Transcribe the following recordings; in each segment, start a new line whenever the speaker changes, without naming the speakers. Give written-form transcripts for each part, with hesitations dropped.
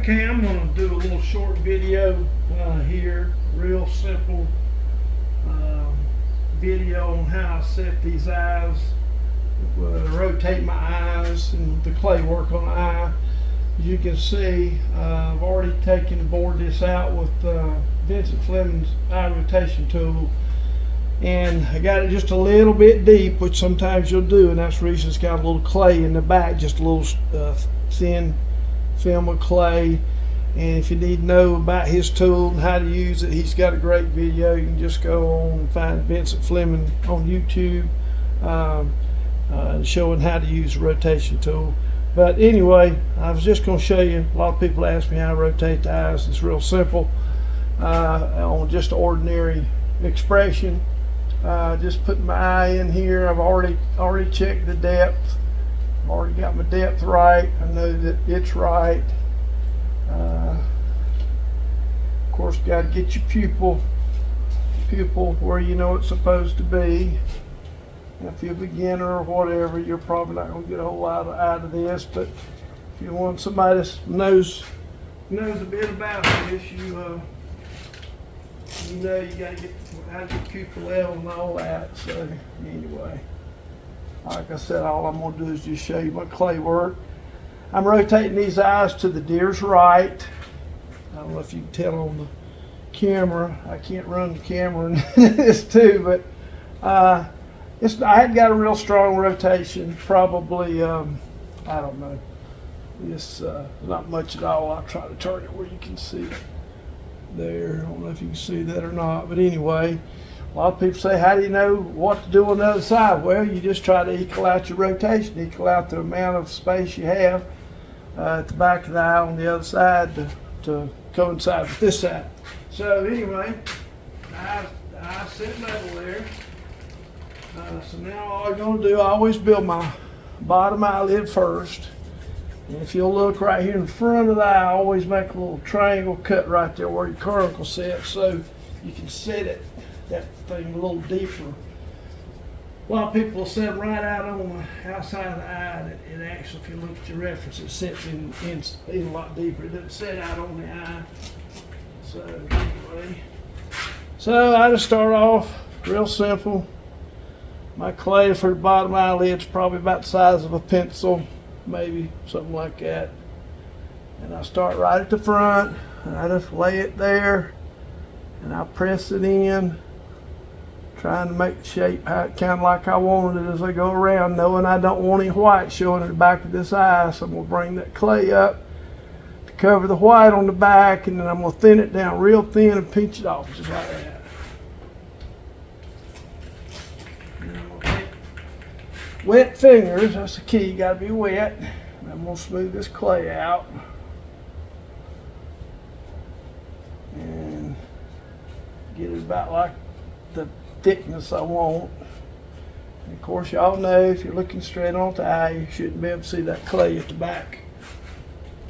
Okay, I'm going to do a little short video here, real simple video on how I set these eyes, rotate my eyes and the clay work on the eye. As you can see, I've already bored this out with Vincent Fleming's eye rotation tool, and I got it just a little bit deep, which sometimes you'll do, and that's the reason it's got a little clay in the back, just a little thin film of clay. And if you need to know about his tool and how to use it, he's got a great video. You can just go on and find Vincent Fleming on YouTube showing how to use the rotation tool. But anyway, I was just going to show you. A lot of people ask me how to rotate the eyes. It's real simple on just ordinary expression. Just putting my eye in here. I've already checked the depth. I've already got my depth right. I know that it's right. Of course, got to get your pupil where you know it's supposed to be. And if you're a beginner or whatever, you're probably not going to get a whole lot out of this. But if you want somebody that knows a bit about this, you know you got to get out your pupil level and all that. So anyway, like I said, all I'm going to do is just show you my clay work. I'm rotating these eyes to the deer's right. I don't know if you can tell on the camera. I can't run the camera in this too, but I had got a real strong rotation. Probably, I don't know. It's not much at all. I'll try to turn it where you can see it there. I don't know if you can see that or not, but anyway, a lot of people say, how do you know what to do on the other side? Well, you just try to equal out your rotation, equal out the amount of space you have at the back of the eye on the other side to coincide with this side. So anyway, the eye sitting over there. So now all I'm going to do, I always build my bottom eyelid first. And if you'll look right here in front of the eye, I always make a little triangle cut right there where your caruncle sits, so you can set it, that thing a little deeper. A lot of people will set right out on the outside of the eye. It actually, if you look at your reference, it sits in a lot deeper. It doesn't set out on the eye. So anyway, so I just start off real simple. My clay for the bottom eyelid's probably about the size of a pencil, maybe something like that. And I start right at the front, and I just lay it there, and I press it in, trying to make the shape kind of like I wanted it as I go around, knowing I don't want any white showing at the back of this eye. So I'm going to bring that clay up to cover the white on the back, and then I'm going to thin it down real thin and pinch it off just like that. Wet fingers, that's the key, you gotta be wet. And I'm gonna smooth this clay out. And get it about like the thickness I want. And of course, y'all know if you're looking straight on the eye, you shouldn't be able to see that clay at the back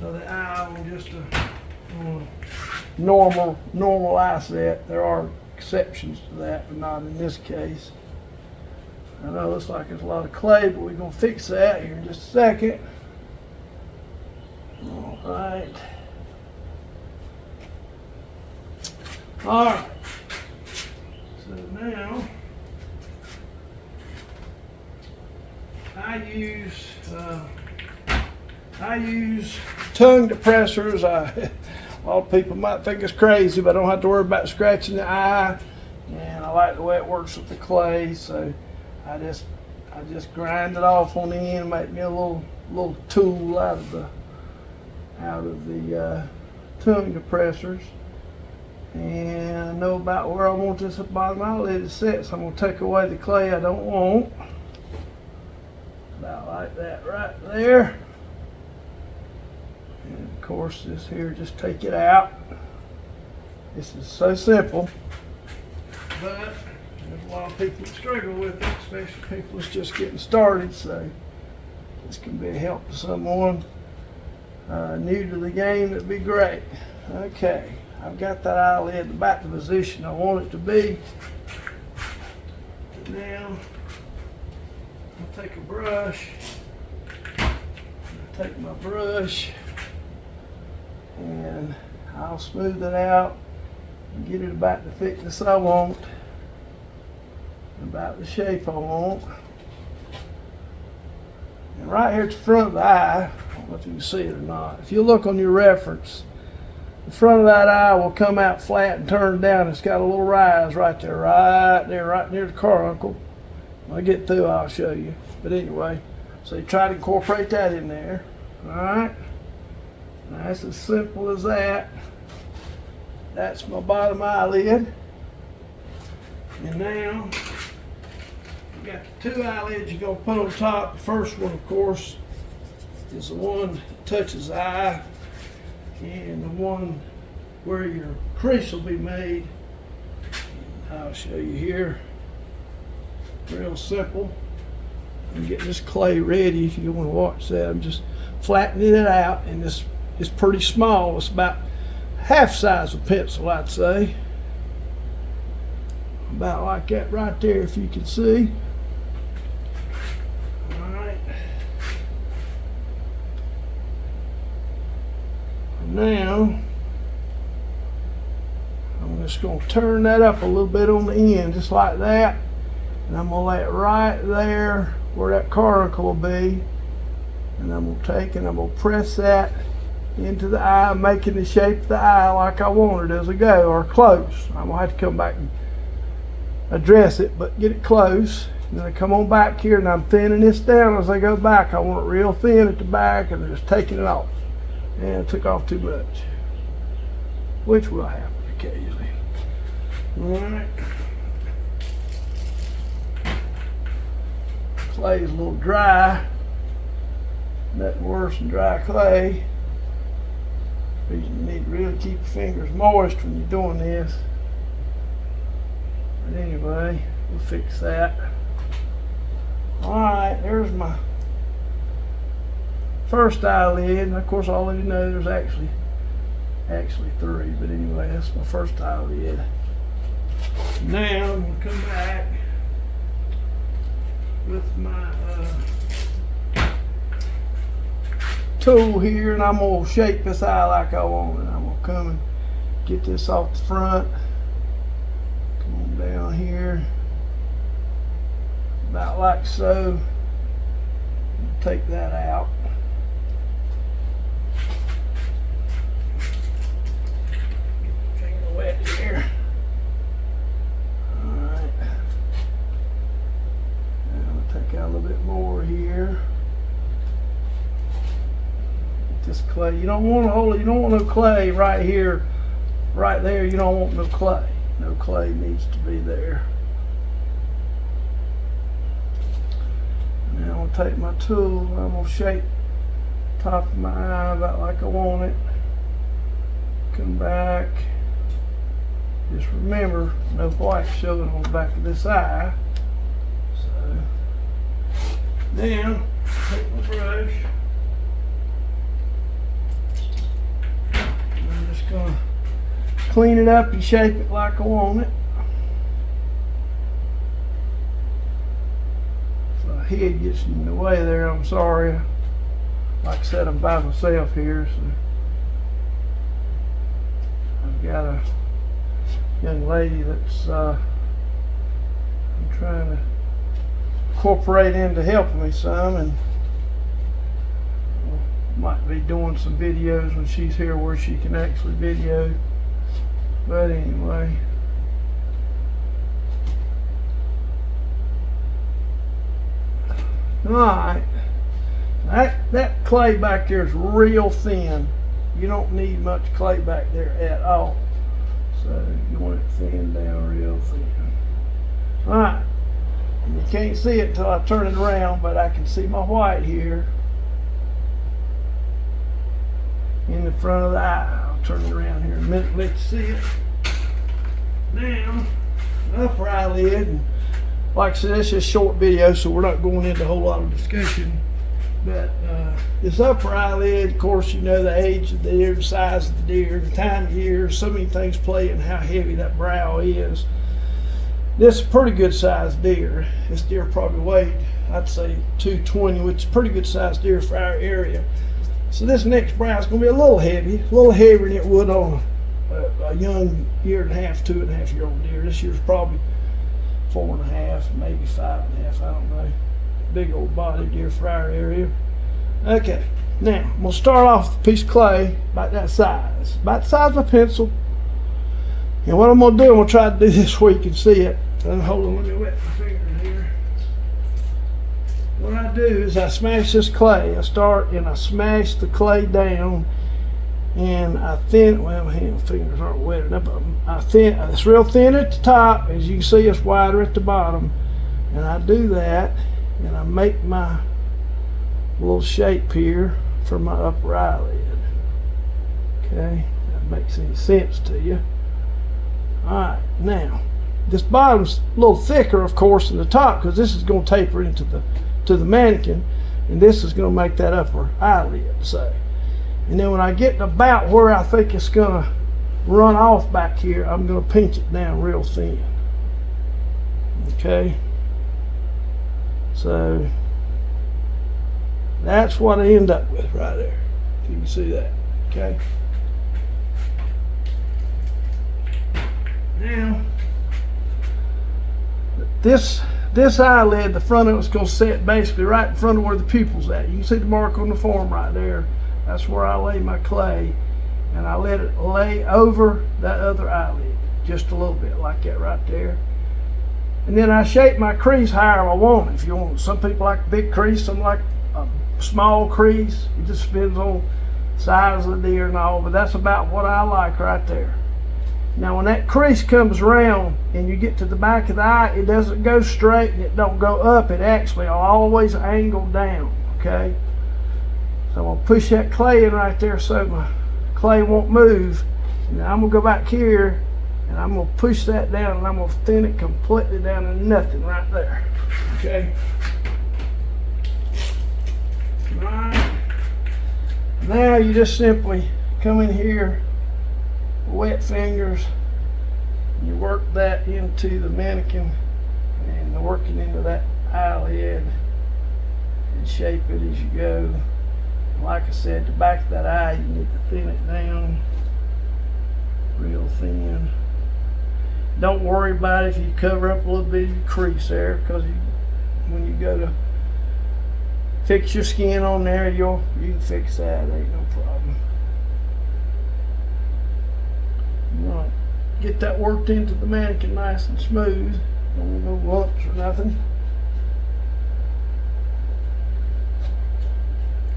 of the eye on just a normal eye set. There are exceptions to that, but not in this case. I know it looks like there's a lot of clay, but we're going to fix that here in just a second. All right. All right. So now I use tongue depressors. A lot of people might think it's crazy, but I don't have to worry about scratching the eye, and I like the way it works with the clay. So I just grind it off on the end and make me a little tool out of the tongue depressors. And I know about where I want this bottom eyelid to sit, so I'm going to take away the clay I don't want. About like that right there. And of course this here, just take it out. This is so simple, but there's a lot of people that struggle with it, especially people that's just getting started, so this can be a help to someone new to the game. That'd be great. Okay, I've got that eyelid back to the position I want it to be. Now, I'll take a brush, take my brush, and I'll smooth it out and get it about the thickness I want, about the shape I want. And right here at the front of the eye, I don't know if you can see it or not, if you look on your reference, the front of that eye will come out flat and turn down. It's got a little rise right there, right near the carbuncle. When I get through, I'll show you. But anyway, so you try to incorporate that in there. All right, nice as simple as that. That's my bottom eyelid. And now, you got the two eyelids you're gonna put on top. The first one, of course, is the one that touches the eye, and the one where your crease will be made. I'll show you here. Real simple. I'm getting this clay ready if you want to watch that. I'm just flattening it out, and this is pretty small. It's about half size of a pencil, I'd say. About like that right there, if you can see. All right. Now, I'm just going to turn that up a little bit on the end, just like that. And I'm going to lay it right there where that carbuncle will be. And I'm going to take and I'm going to press that into the eye, making the shape of the eye like I want it as I go, or close. I'm going to have to come back and address it, but get it close. And then I come on back here and I'm thinning this down as I go back. I want it real thin at the back, and I'm just taking it off. And I took off too much, which will happen occasionally. All right. Clay is a little dry. Nothing worse than dry clay. You need to really keep your fingers moist when you're doing this. But anyway, we'll fix that. Alright, there's my first eyelid. And of course, I already know there's actually three, but anyway, that's my first eyelid. Now I'm going to come back with my tool here, and I'm going to shape this eye like I want it. I'm going to come and get this off the front. Come on down here, about like so. Take that out. Finger wet here. Alright. Now I'm going to take out a little bit more here. This clay, you don't want to hold it, you don't want no clay right here, right there. You don't want no clay. No clay needs to be there. Now I'm gonna take my tool and I'm gonna shape the top of my eye about like I want it. Come back. Just remember, no white showing on the back of this eye. So now take my brush. I'm just gonna clean it up and shape it like I want it. If my head gets in the way there, I'm sorry. Like I said, I'm by myself here, so I've got a young lady that's I'm trying to incorporate into helping me some, and might be doing some videos when she's here where she can actually video. But anyway, alright, that clay back there is real thin. You don't need much clay back there at all, so you want it thin down real thin. Alright, and you can't see it until I turn it around, but I can see my white here in the front of the eye. I'll turn it around here in a minute and let you see it. Now, upper eyelid, and like I said, it's just a short video, so we're not going into a whole lot of discussion. But this upper eyelid, of course, you know the age of the deer, the size of the deer, the time of year, so many things play in how heavy that brow is. This is a pretty good sized deer. This deer probably weighed, I'd say 220, which is a pretty good sized deer for our area. So this next brow is going to be a little heavy, a little heavier than it would on a young 1.5, 2.5-year-old deer. This year's probably 4.5, maybe 5.5, I don't know. Big old body deer for our area. Okay, now I'm going to start off with a piece of clay about that size, about the size of a pencil. And what I'm going to do, I'm going to try to do this where you can see it. Hold on, let me wet my finger here. What I do is I smash this clay. I start and I smash the clay down, and I thin. Well, my fingers aren't wet enough. I thin. It's real thin at the top, as you can see. It's wider at the bottom, and I do that, and I make my little shape here for my upper eyelid. Okay, that makes any sense to you? All right, now this bottom's a little thicker, of course, than the top, because this is going to taper into the mannequin, and this is going to make that upper eyelid. So, and then when I get about where I think it's going to run off back here, I'm going to pinch it down real thin. Okay, so that's what I end up with right there, if you can see that. Okay, now this eyelid, the front of it's going to set basically right in front of where the pupil's at. You can see the mark on the form right there. That's where I lay my clay, and I let it lay over that other eyelid just a little bit, like that right there. And then I shape my crease however I want it. If you want, some people like a big crease, some like a small crease. It just depends on the size of the deer and all, but that's about what I like right there. Now when that crease comes around and you get to the back of the eye, it doesn't go straight and it don't go up. It actually always angle down, okay? So I'm going to push that clay in right there so my clay won't move. And I'm going to go back here and I'm going to push that down, and I'm going to thin it completely down to nothing right there, okay? All right. Now you just simply come in here, wet fingers, you work that into the mannequin and working into that eyelid and shape it as you go. Like I said, the back of that eye, you need to thin it down real thin. Don't worry about it if you cover up a little bit of your crease there, because when you go to fix your skin on there, you can fix that, ain't no problem. You want to get that worked into the mannequin nice and smooth. Don't want no lumps or nothing.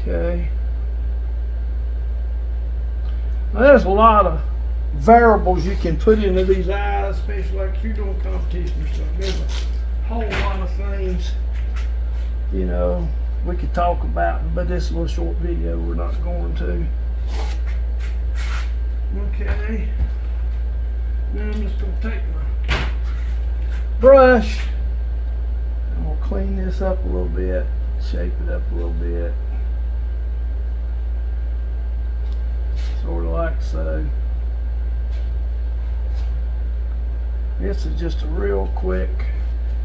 Okay. Now there's a lot of variables you can put into these eyes, especially like if you're doing competition or something. There's a whole lot of things, you know, we could talk about, but this is a little short video, we're not going to. Okay. Now I'm just going to take my brush. I'm going to clean this up a little bit, shape it up a little bit. Sort of like so. This is just a real quick.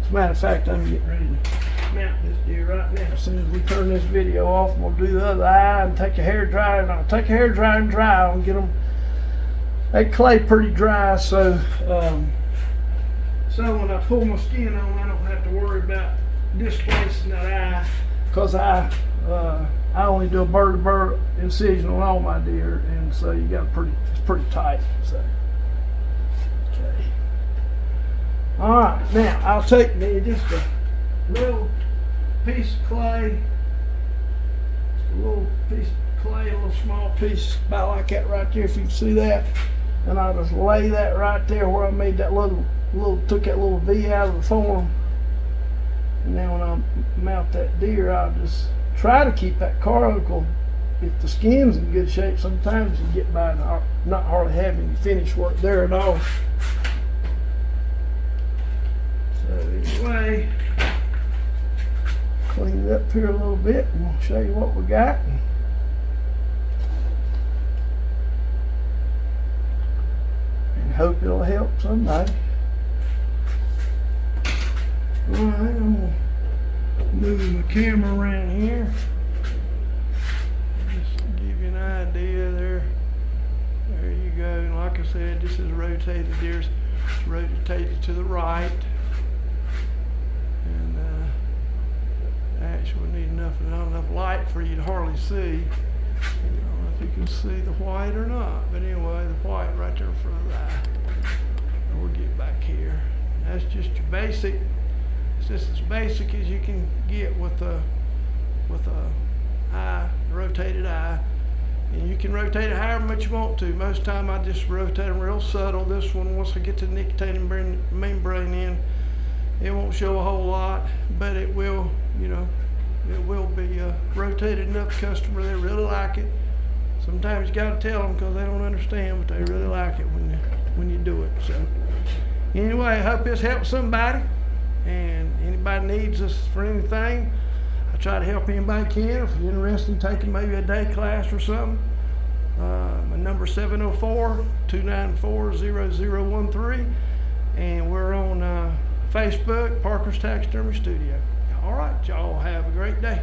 As a matter of fact, I'm getting ready to mount this deer right now. As soon as we turn this video off, I'm going to do the other eye and take a hair dryer, and I'll take a hair dryer and dry and get them. That clay pretty dry, so when I pull my skin on, I don't have to worry about displacing that eye, because I only do a bird-to-bird incision on all my deer, and so you got it's pretty tight. So okay, all right. Now I'll take me just a little piece of clay, a little small piece, about like that right there, if you can see that. And I'll just lay that right there where I made that took that little V out of the form. And then when I mount that deer, I'll just try to keep that caruncle. If the skin's in good shape, sometimes you get by not hardly having any finish work there at all. So anyway, clean it up here a little bit and we'll show you what we got. Hope it'll help somebody. Alright, I'm gonna move my camera around here. Just go. And like I said, this is rotated. There's rotated to the right. And actually need not enough light for you to hardly see. I don't know if you can see the white or not, but anyway, the white right there in front of the eye. And we'll get back here. That's just your basic. It's just as basic as you can get with a rotated eye. And you can rotate it however much you want to. Most time I just rotate them real subtle. This one, once I get the nictitating membrane in, it won't show a whole lot, but it will, you know, it will be rotated enough. The customer, they really like it. Sometimes you got to tell them because they don't understand, but they really like it when you do it. So anyway, I hope this helps somebody. And anybody needs us for anything, I try to help anybody can. If you're interested in taking maybe a day class or something, my number is 704-294-0013, and we're on Facebook, Parker's Taxidermy Studio. All right, y'all have a great day.